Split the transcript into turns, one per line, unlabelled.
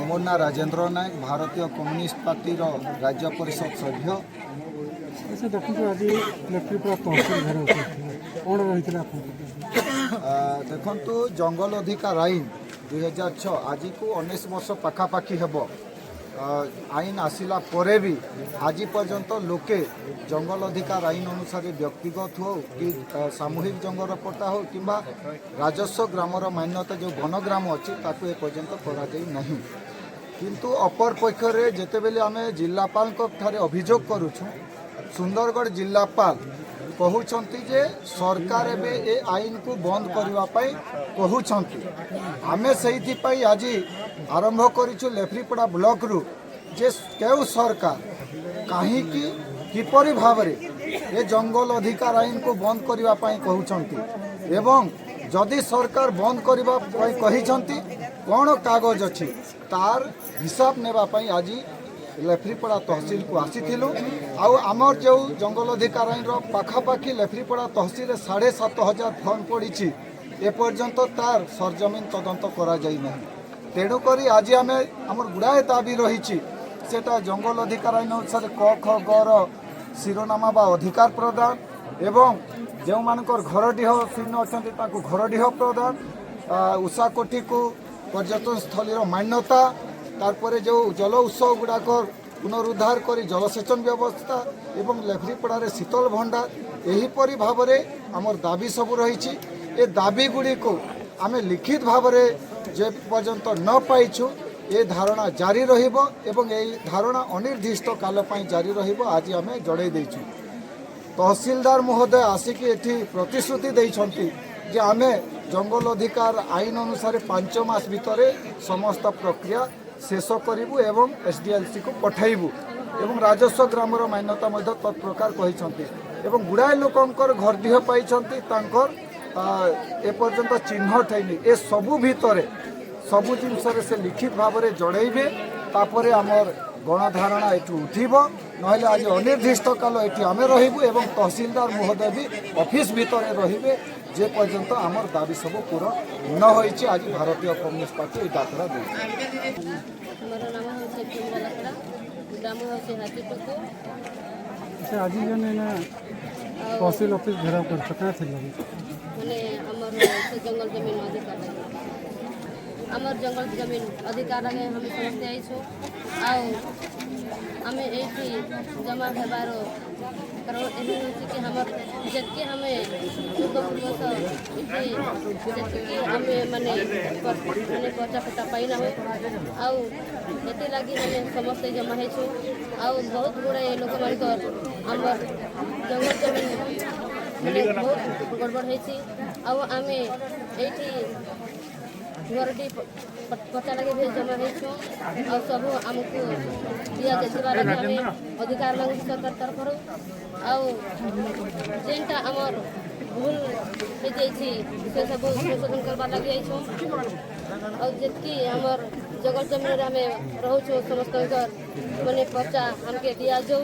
मोर ना राजेंद्र नायक भारतीय communist party राज्य परिषद सभ्य।
अच्छा देखो आज इलेक्ट्रिक तहसिल घर कौन रही
देखु जंगल अधिकार आईन 2006 आज को 19 वर्ष पखापाखि हेब आईन आसिला परे भी आज पर्यंत लोके जंगल अधिकार आईन अनुसार व्यक्तिगत हो कि सामूहिक जंगल पट्टा हो कि राजस्व ग्रामर मान्यता जो वनग्राम अच्छी ताकू एपर्यंत कर किंतु अपर पक्षरे जितेबेले आम जिलापाल अभियोग करुछु सुंदरगढ़ जिलापाल कहते जे सरकार एबे ए आईन को बंद करने कहते आमे से आज आरंभ करूँ लेफ्रीपड़ा ब्लॉक रु जे केउ सरकार कहीं किपरि भाव ये जंगल अधिकार आईन को बंद करने कहते एवं जदि सरकार बंद करने कौन कागज अच्छी तार हिसाब नेबाई आज लेफ्रीपड़ा तहसिल को आसीलु आमर जो जंगल अधिकार आईन पाखापाखि लेफ्रीपड़ा तहसिल 7,500 फर्म पड़ी एपर्यंत तार सरजमीन तदंत करा जाई नहीं तेणुक आज आम आमर गुड़ाए दाबी रही सेटा जंगल अधिकार आईन अनुसार क ख ग शिरोनामा बा अधिकार प्रदान एवं जो मानकर घरडीह शून्य अच्छा घरडीह प्रदान उषा कोठी को पर्यटन स्थलीर मान्यता तारपरे जो जल उत्सव गुड़ाक पुनरुद्धार कर जलसेचन व्यवस्था एवं लेफ्रीपड़ा शीतल भंडार यहीपरि भाव में आमर दाबी सब रही ए दाबी गुड़ी को आम लिखित भाव में जे पर्यंत न पाइछु ये धारणा जारी रहिबो एवं ये धारणा अनिर्दिष्ट काल जारी रहिबो आज आम जड़े देछु। तहसीलदार महोदय आसिक एठी प्रतिश्रुति देइछंती जे आमे जंगल अधिकार आईन अनुसार 5 मास भितर समस्त प्रक्रिया शेष करूँ एवं एसडीएलसी को पठाइबू एवं राजस्व ग्रामर मान्यता तत्प्रकार कहते एवं गुड़ाए लोकंकर घरडीह पाई एपर्यंत चिन्हट है ए सबू भितर सबू जिनस से लिखित भाव में जड़े तापर आमर गणधारणा ये उठब ना आज अनिर्दिष्ट काल ये आम रही एवं तहसीलदार महोदय भी ऑफिस भितर रे जे पर्यंत आमर दाबी सब पूरण न होइछि आज भारतीय कम्युनिस्ट पार्टी ये डाकरा दे।
आज तहसील ऑफिस घेराव कर
जंगल जमीन अधिकार आमर जंगल जमीन अधिकार लगे हम समस्ते आईसु आम ये जमा हेबार कारण कि हमर जबकि हमें पूर्वपुरुष आम माने पर्चा फटा पाई ना हो आते लगी मैंने समस्ते जमा हो बहुत गुड़ाए लोक मान आमर जंगल जमीन मैंने बहुत गड़बड़ होमें ये घरटी पचा लगे भी जमा हो सब आमको दिया लगे अधिकार मांगू सरकार तरफ जेनटा आमर भूल हो सब संशोधन करवा लगे जी आमर जगल जमीन आम रोचु समस्त मैंने पर्चा हमके दिया जाऊ।